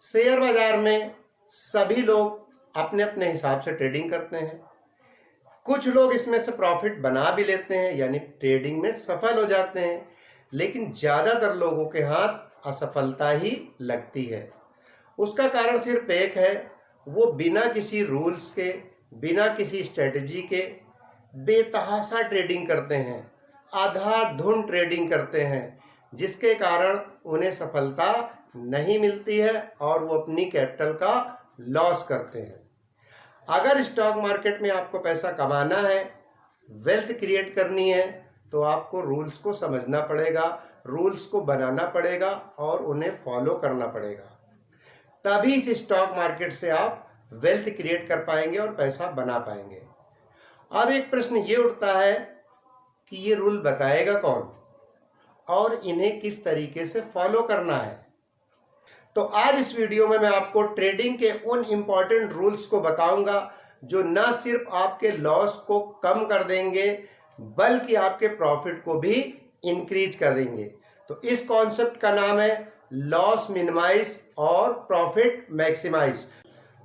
Share बाजार में सभी लोग अपने अपने हिसाब से ट्रेडिंग करते हैं। कुछ लोग इसमें से प्रॉफिट बना भी लेते हैं, यानी ट्रेडिंग में सफल हो जाते हैं, लेकिन ज़्यादातर लोगों के हाथ असफलता ही लगती है। उसका कारण सिर्फ एक है, वो बिना किसी रूल्स के, बिना किसी स्ट्रेटजी के बेतहाशा ट्रेडिंग करते हैं, अंधाधुंध ट्रेडिंग करते हैं, जिसके कारण उन्हें सफलता नहीं मिलती है और वो अपनी कैपिटल का लॉस करते हैं। अगर स्टॉक मार्केट में आपको पैसा कमाना है, वेल्थ क्रिएट करनी है, तो आपको रूल्स को समझना पड़ेगा, रूल्स को बनाना पड़ेगा और उन्हें फॉलो करना पड़ेगा। तभी इस स्टॉक मार्केट से आप वेल्थ क्रिएट कर पाएंगे और पैसा बना पाएंगे। अब एक प्रश्न ये उठता है कि ये रूल बताएगा कौन और इन्हें किस तरीके से फॉलो करना है। तो आज इस वीडियो में मैं आपको ट्रेडिंग के उन इंपॉर्टेंट रूल्स को बताऊंगा जो न सिर्फ आपके लॉस को कम कर देंगे बल्कि आपके प्रॉफिट को भी इंक्रीज कर देंगे। तो इस कॉन्सेप्ट का नाम है लॉस मिनिमाइज और प्रॉफिट मैक्सिमाइज।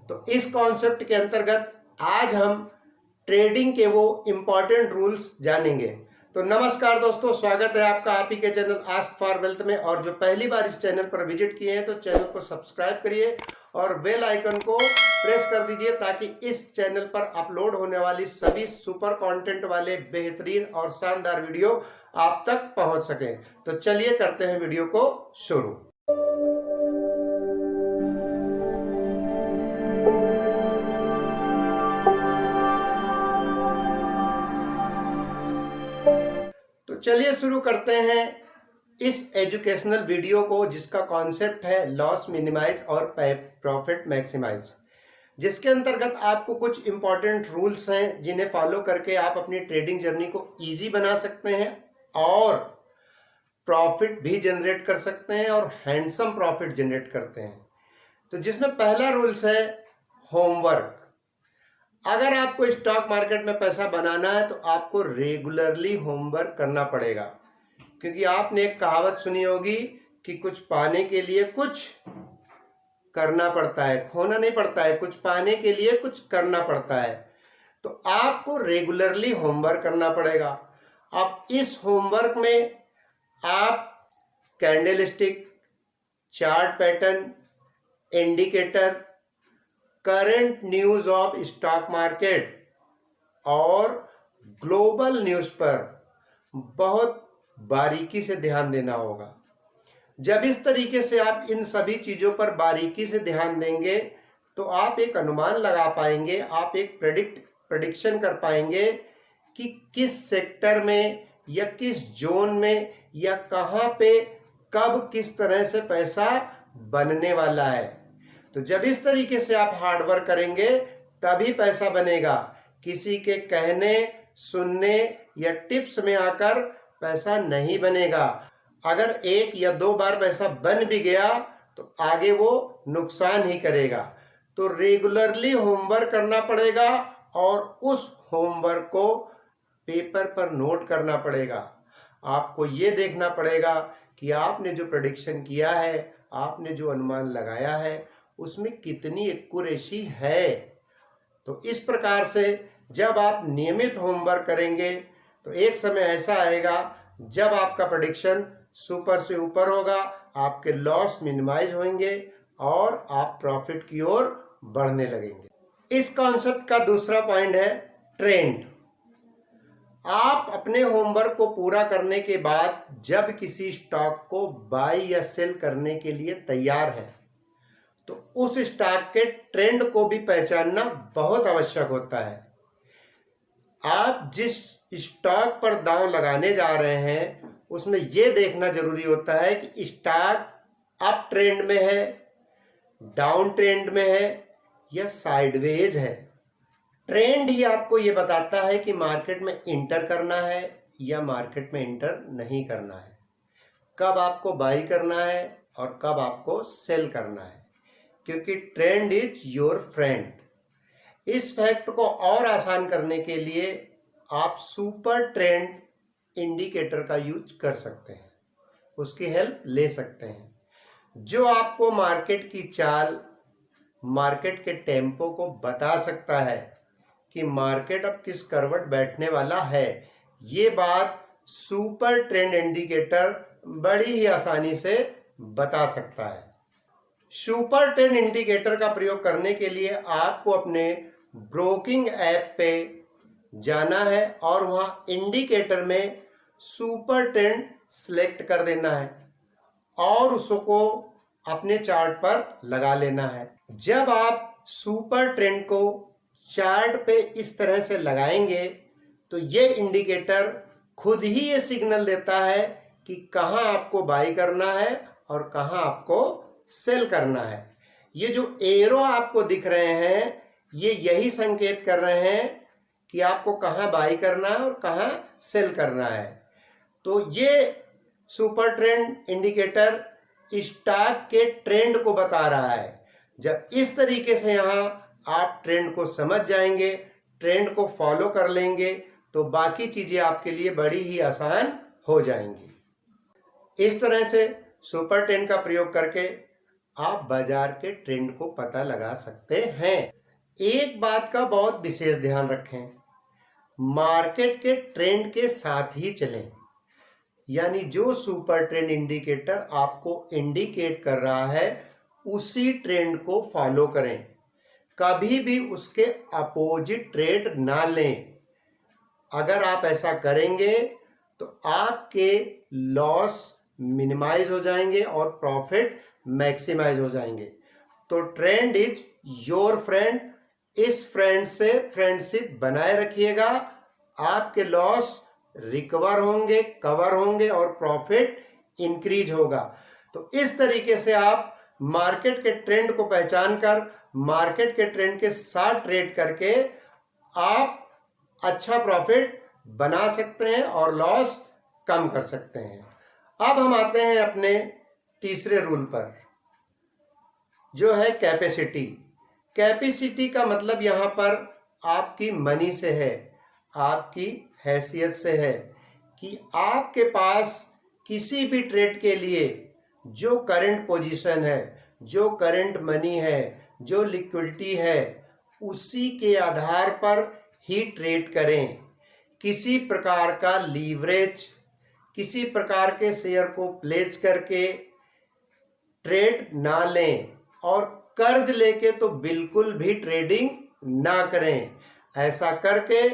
तो इस कॉन्सेप्ट के अंतर्गत आज हम ट्रेडिंग के वो इंपॉर्टेंट रूल्स जानेंगे। तो नमस्कार दोस्तों, स्वागत है आपका आप ही के चैनल आस्क फॉर वेल्थ में। और जो पहली बार इस चैनल पर विजिट किए हैं तो चैनल को सब्सक्राइब करिए और बेल आइकन को प्रेस कर दीजिए ताकि इस चैनल पर अपलोड होने वाली सभी सुपर कंटेंट वाले बेहतरीन और शानदार वीडियो आप तक पहुंच सके। तो चलिए करते हैं वीडियो को शुरू। चलिए शुरू करते हैं इस एजुकेशनल वीडियो को, जिसका कॉन्सेप्ट है लॉस मिनिमाइज और प्रॉफिट मैक्सिमाइज, जिसके अंतर्गत आपको कुछ इंपॉर्टेंट रूल्स हैं जिन्हें फॉलो करके आप अपनी ट्रेडिंग जर्नी को इजी बना सकते हैं और प्रॉफिट भी जनरेट कर सकते हैं और हैंडसम प्रॉफिट जनरेट करते हैं। तो जिसमें पहला रूल्स है होमवर्क। अगर आपको स्टॉक मार्केट में पैसा बनाना है तो आपको रेगुलरली होमवर्क करना पड़ेगा, क्योंकि आपने एक कहावत सुनी होगी कि कुछ पाने के लिए कुछ करना पड़ता है, खोना नहीं पड़ता है, कुछ पाने के लिए कुछ करना पड़ता है। तो आपको रेगुलरली होमवर्क करना पड़ेगा। अब इस होमवर्क में आप candlestick, chart pattern, indicator, current news of stock market और ग्लोबल न्यूज पर बहुत बारीकी से ध्यान देना होगा। जब इस तरीके से आप इन सभी चीजों पर बारीकी से ध्यान देंगे तो आप एक अनुमान लगा पाएंगे, आप एक प्रेडिक्शन कर पाएंगे कि किस सेक्टर में या किस जोन में या कहां पे कब किस तरह से पैसा बनने वाला है। तो जब इस तरीके से आप हार्ड वर्क करेंगे तभी पैसा बनेगा। किसी के कहने, सुनने या टिप्स में आकर पैसा नहीं बनेगा। अगर एक या दो बार पैसा बन भी गया तो आगे वो नुकसान ही करेगा। तो रेगुलरली होमवर्क करना पड़ेगा और उस होमवर्क को पेपर पर नोट करना पड़ेगा। आपको ये देखना पड़ेगा कि आपने जो प्रेडिक्शन किया है, आपने जो अनुमान लगाया है, उसमें कितनी एक्यूरेसी है। तो इस प्रकार से जब आप नियमित होमवर्क करेंगे तो एक समय ऐसा आएगा जब आपका प्रेडिक्शन सुपर से ऊपर होगा, आपके लॉस मिनिमाइज होंगे और आप प्रॉफिट की ओर बढ़ने लगेंगे। इस कॉन्सेप्ट का दूसरा पॉइंट है ट्रेंड। आप अपने होमवर्क को पूरा करने के बाद जब किसी स्टॉक को बाय या सेल करने के लिए तैयार है तो उस स्टॉक के ट्रेंड को भी पहचानना बहुत आवश्यक होता है। आप जिस स्टॉक पर दांव लगाने जा रहे हैं उसमें यह देखना जरूरी होता है कि स्टॉक अप ट्रेंड में है, डाउन ट्रेंड में है या साइडवेज है। ट्रेंड ही आपको यह बताता है कि मार्केट में इंटर करना है या मार्केट में इंटर नहीं करना है, कब आपको बाई करना है और कब आपको सेल करना है, क्योंकि ट्रेंड इज योर फ्रेंड। इस फैक्ट को और आसान करने के लिए आप सुपर ट्रेंड इंडिकेटर का यूज कर सकते हैं, उसकी हेल्प ले सकते हैं। जो आपको मार्केट की चाल, मार्केट के टेम्पो को बता सकता है कि मार्केट अब किस करवट बैठने वाला है। ये बात सुपर ट्रेंड इंडिकेटर बड़ी ही आसानी से बता सकता है। सुपर ट्रेंड इंडिकेटर का प्रयोग करने के लिए आपको अपने ब्रोकिंग ऐप पे जाना है और वहां इंडिकेटर में सुपर ट्रेंड सिलेक्ट कर देना है और उसको अपने चार्ट पर लगा लेना है। जब आप सुपर ट्रेंड को चार्ट पे इस तरह से लगाएंगे तो ये इंडिकेटर खुद ही ये सिग्नल देता है कि कहाँ आपको बाई करना है और कहाँ आपको सेल करना है। ये जो एरो आपको दिख रहे हैं ये यही संकेत कर रहे हैं कि आपको कहाँ बाई करना है और कहाँ सेल करना है। तो ये सुपर ट्रेंड इंडिकेटर स्टॉक के ट्रेंड को बता रहा है। जब इस तरीके से यहाँ आप ट्रेंड को समझ जाएंगे, ट्रेंड को फॉलो कर लेंगे तो बाकी चीजें आपके लिए बड़ी ही आसान हो जाएंगी। इस तरह से सुपर ट्रेंड का प्रयोग करके आप बाजार के ट्रेंड को पता लगा सकते हैं। एक बात का बहुत विशेष ध्यान रखें, मार्केट के ट्रेंड के साथ ही चलें। यानी जो सुपर ट्रेंड इंडिकेटर आपको इंडिकेट कर रहा है उसी ट्रेंड को फॉलो करें, कभी भी उसके अपोजिट ट्रेड ना लें। अगर आप ऐसा करेंगे तो आपके लॉस मिनिमाइज हो जाएंगे और प्रॉफिट मैक्सिमाइज हो जाएंगे। तो ट्रेंड इज योर फ्रेंड, इस फ्रेंड से फ्रेंडशिप बनाए रखिएगा, आपके लॉस रिकवर होंगे, कवर होंगे और प्रॉफिट इंक्रीज होगा। तो इस तरीके से आप मार्केट के ट्रेंड को पहचान कर मार्केट के ट्रेंड के साथ ट्रेड करके आप अच्छा प्रॉफिट बना सकते हैं और लॉस कम कर सकते हैं। अब हम आते हैं अपने तीसरे रूल पर, जो है कैपेसिटी। कैपेसिटी का मतलब यहाँ पर आपकी मनी से है, आपकी हैसियत से है कि आपके पास किसी भी ट्रेड के लिए जो करंट पोजीशन है, जो करंट मनी है, जो लिक्विडिटी है, उसी के आधार पर ही ट्रेड करें। किसी प्रकार का लीवरेज, किसी प्रकार के शेयर को प्लेस करके ट्रेड ना लें और कर्ज लेके तो बिल्कुल भी ट्रेडिंग ना करें। ऐसा करके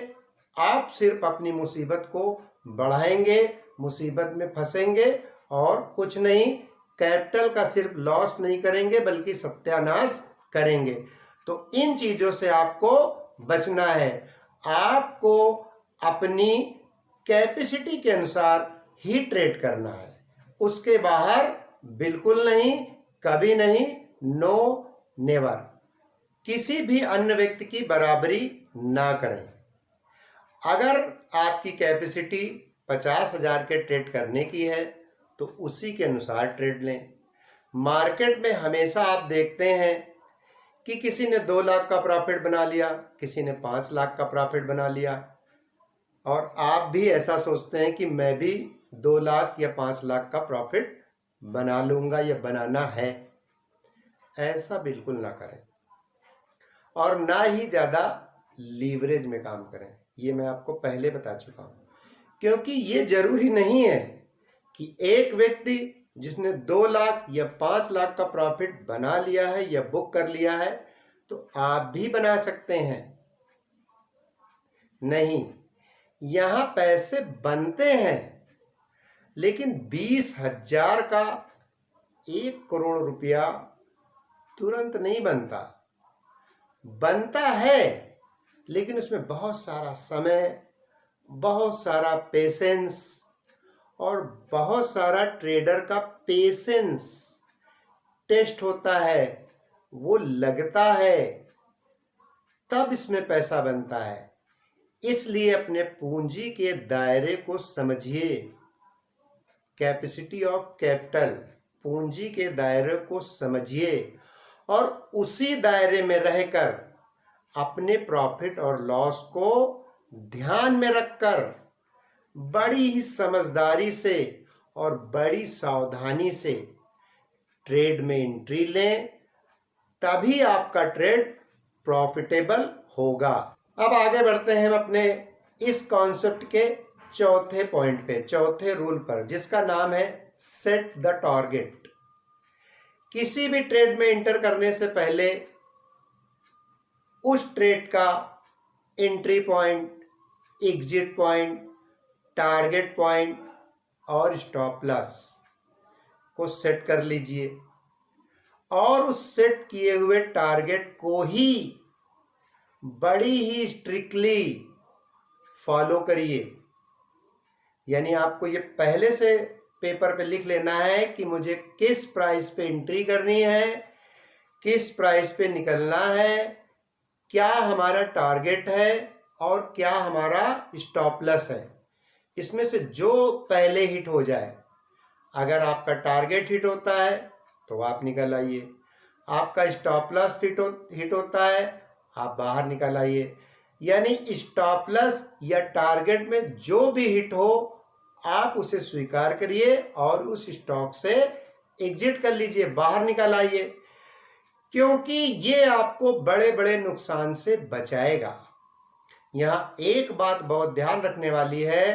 आप सिर्फ अपनी मुसीबत को बढ़ाएंगे, मुसीबत में फंसेंगे और कुछ नहीं, कैपिटल का सिर्फ लॉस नहीं करेंगे बल्कि सत्यानाश करेंगे। तो इन चीजों से आपको बचना है। आपको अपनी कैपेसिटी के अनुसार ही ट्रेड करना है, उसके बाहर बिल्कुल नहीं, कभी नहीं, नो नेवर। किसी भी अन्य व्यक्ति की बराबरी ना करें। अगर आपकी कैपेसिटी 50,000 के ट्रेड करने की है तो उसी के अनुसार ट्रेड लें। मार्केट में हमेशा आप देखते हैं कि किसी ने 2 लाख का प्रॉफिट बना लिया, किसी ने 5 लाख का प्रॉफिट बना लिया और आप भी ऐसा सोचते हैं कि मैं भी 2 लाख या 5 लाख का प्रॉफिट बना लूँगा या बनाना है। ऐसा बिल्कुल ना करें और ना ही ज़्यादा लीवरेज में काम करें। ये मैं आपको पहले बता चुका हूँ, क्योंकि ये जरूरी नहीं है कि एक व्यक्ति जिसने 2 लाख या 5 लाख का प्रॉफिट बना लिया है या बुक कर लिया है तो आप भी बना सकते हैं। नहीं, यहाँ पैसे बनते हैं लेकिन 20,000 का 1 करोड़ रुपया तुरंत नहीं बनता। बनता है लेकिन उसमें बहुत सारा समय, बहुत सारा पेशेंस और बहुत सारा ट्रेडर का पेशेंस टेस्ट होता है, वो लगता है, तब इसमें पैसा बनता है। इसलिए अपने पूंजी के दायरे को समझिए। कैपेसिटी ऑफ कैपिटल, पूंजी के दायरे को समझिए और उसी दायरे में रहकर अपने प्रॉफिट और लॉस को ध्यान में रखकर बड़ी ही समझदारी से और बड़ी सावधानी से ट्रेड में एंट्री लें, तभी आपका ट्रेड प्रॉफिटेबल होगा। अब आगे बढ़ते हैं हम अपने इस कॉन्सेप्ट के चौथे पॉइंट पे, चौथे रूल पर, जिसका नाम है सेट द टारगेट। किसी भी ट्रेड में एंटर करने से पहले उस ट्रेड का entry point, exit point, target point और स्टॉप लॉस को सेट कर लीजिए और उस सेट किए हुए टारगेट को ही बड़ी ही स्ट्रिक्टली फॉलो करिए। यानी आपको ये पहले से पेपर पे लिख लेना है कि मुझे किस प्राइस पे एंट्री करनी है, किस प्राइस पे निकलना है, क्या हमारा टारगेट है और क्या हमारा स्टॉप लॉस है। इसमें से जो पहले हिट हो जाए, अगर आपका टारगेट हिट होता है तो आप निकल आइए, आपका स्टॉप लॉस हिट होता है आप बाहर निकल आइए। यानी स्टॉप लॉस या टारगेट में जो भी हिट हो आप उसे स्वीकार करिए और उस स्टॉक से एग्जिट कर लीजिए, बाहर निकल आइए, क्योंकि ये आपको बड़े बड़े नुकसान से बचाएगा। यहाँ एक बात बहुत ध्यान रखने वाली है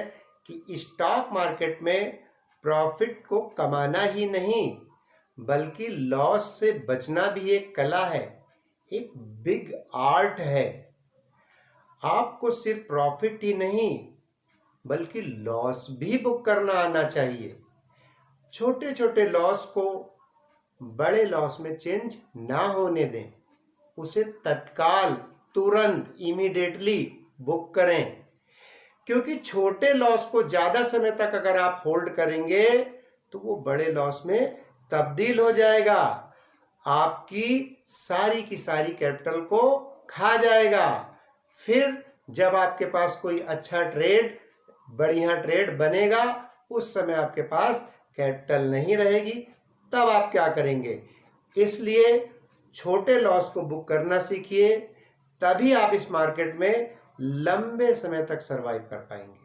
कि स्टॉक मार्केट में प्रॉफिट को कमाना ही नहीं बल्कि लॉस से बचना भी एक कला है, एक बिग आर्ट है। आपको सिर्फ प्रॉफिट ही नहीं बल्कि लॉस भी बुक करना आना चाहिए। छोटे छोटे लॉस को बड़े लॉस में चेंज ना होने दें, उसे तत्काल, तुरंत, इमीडिएटली बुक करें, क्योंकि छोटे लॉस को ज़्यादा समय तक अगर आप होल्ड करेंगे तो वो बड़े लॉस में तब्दील हो जाएगा, आपकी सारी की सारी कैपिटल को खा जाएगा। फिर जब आपके पास कोई अच्छा ट्रेड, बढ़िया ट्रेड बनेगा, उस समय आपके पास कैपिटल नहीं रहेगी, तब आप क्या करेंगे। इसलिए छोटे लॉस को बुक करना सीखिए, तभी आप इस मार्केट में लंबे समय तक सरवाइव कर पाएंगे।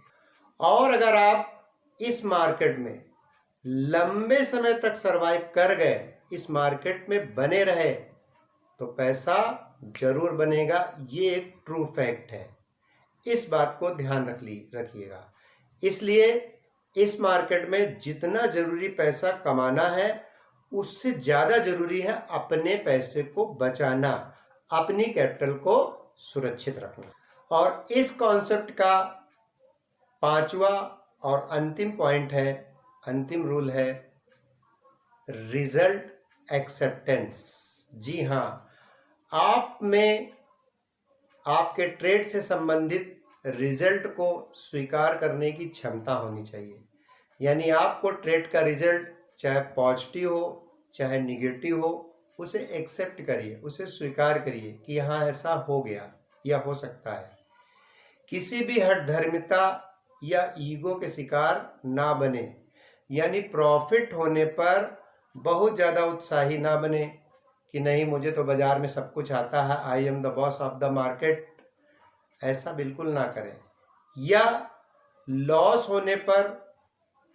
और अगर आप इस मार्केट में लंबे समय तक सरवाइव कर गए, इस मार्केट में बने रहे, तो पैसा जरूर बनेगा। ये एक ट्रू फैक्ट है, इस बात को ध्यान रखिएगा। इसलिए इस मार्केट में जितना जरूरी पैसा कमाना है उससे ज़्यादा जरूरी है अपने पैसे को बचाना, अपनी कैपिटल को सुरक्षित रखना। और इस कॉन्सेप्ट का पांचवा और अंतिम पॉइंट है, अंतिम रूल है रिजल्ट एक्सेप्टेंस। जी हाँ, आप में आपके ट्रेड से संबंधित रिजल्ट को स्वीकार करने की क्षमता होनी चाहिए। यानी आपको ट्रेड का रिजल्ट चाहे पॉजिटिव हो चाहे निगेटिव हो, उसे एक्सेप्ट करिए, उसे स्वीकार करिए कि हाँ ऐसा हो गया या हो सकता है। किसी भी हठधर्मिता या ईगो के शिकार ना बने, यानी प्रॉफिट होने पर बहुत ज़्यादा उत्साही ना बने कि नहीं मुझे तो बाज़ार में सब कुछ आता है, I am the boss of the market. ऐसा बिल्कुल ना करें। या लॉस होने पर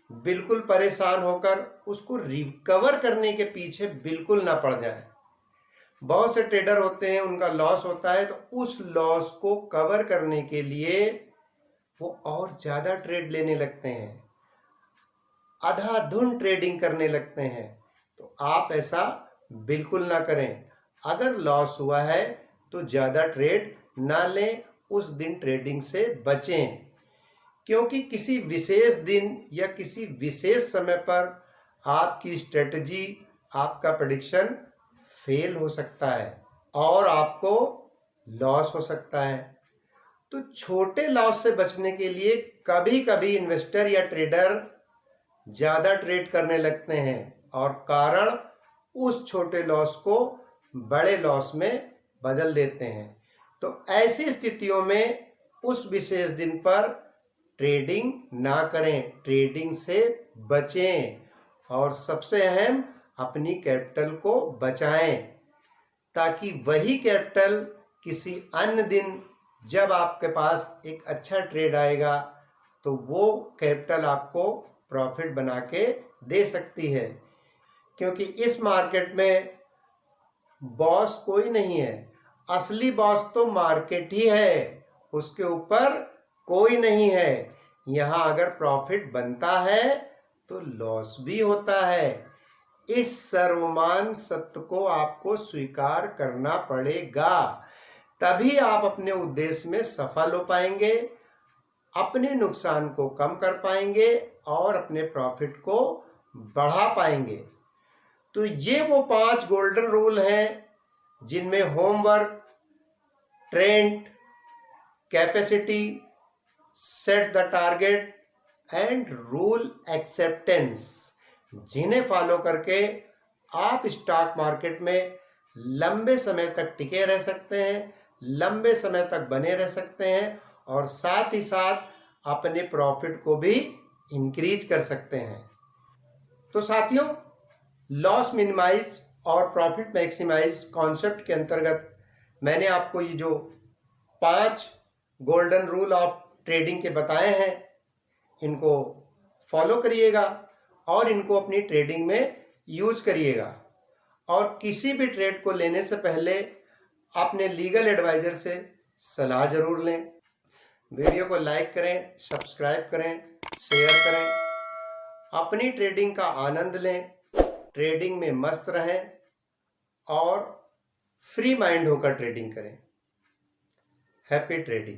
बिल्कुल परेशान होकर उसको रिकवर करने के पीछे बिल्कुल ना पड़ जाए। बहुत से ट्रेडर होते हैं, उनका लॉस होता है तो उस लॉस को कवर करने के लिए वो और ज़्यादा ट्रेड लेने लगते हैं, अंधाधुंध ट्रेडिंग करने लगते हैं। तो आप ऐसा बिल्कुल ना करें। अगर लॉस हुआ है तो ज़्यादा ट्रेड ना लें, उस दिन ट्रेडिंग से बचें, क्योंकि किसी विशेष दिन या किसी विशेष समय पर आपकी स्ट्रेटजी, आपका प्रेडिक्शन फेल हो सकता है और आपको लॉस हो सकता है। तो छोटे लॉस से बचने के लिए कभी कभी इन्वेस्टर या ट्रेडर ज़्यादा ट्रेड करने लगते हैं और कारण उस छोटे लॉस को बड़े लॉस में बदल देते हैं। तो ऐसी स्थितियों में उस विशेष दिन पर ट्रेडिंग ना करें, ट्रेडिंग से बचें और सबसे अहम अपनी कैपिटल को बचाएं, ताकि वही कैपिटल किसी अन्य दिन जब आपके पास एक अच्छा ट्रेड आएगा तो वो कैपिटल आपको प्रॉफिट बना के दे सकती है। क्योंकि इस मार्केट में बॉस कोई नहीं है। असली बॉस तो मार्केट ही है, उसके ऊपर कोई नहीं है। यहाँ अगर प्रॉफिट बनता है तो लॉस भी होता है। इस सर्वमान सत्य को आपको स्वीकार करना पड़ेगा, तभी आप अपने उद्देश्य में सफल हो पाएंगे, अपने नुकसान को कम कर पाएंगे और अपने प्रॉफिट को बढ़ा पाएंगे। तो ये वो 5 गोल्डन रूल हैं जिनमें homework, trend, capacity, set the target and rule acceptance, जिन्हें फॉलो करके आप स्टॉक मार्केट में लंबे समय तक टिके रह सकते हैं, लंबे समय तक बने रह सकते हैं और साथ ही साथ अपने प्रॉफिट को भी इंक्रीज कर सकते हैं। तो साथियों, लॉस मिनिमाइज और प्रॉफिट मैक्सिमाइज कॉन्सेप्ट के अंतर्गत मैंने आपको ये जो 5 गोल्डन रूल ऑफ ट्रेडिंग के बताए हैं, इनको फॉलो करिएगा और इनको अपनी ट्रेडिंग में यूज करिएगा। और किसी भी ट्रेड को लेने से पहले अपने लीगल एडवाइजर से सलाह जरूर लें। वीडियो को लाइक करें, सब्सक्राइब करें, शेयर करें। अपनी ट्रेडिंग का आनंद लें, ट्रेडिंग में मस्त रहें और फ्री माइंड होकर ट्रेडिंग करें। Happy trading.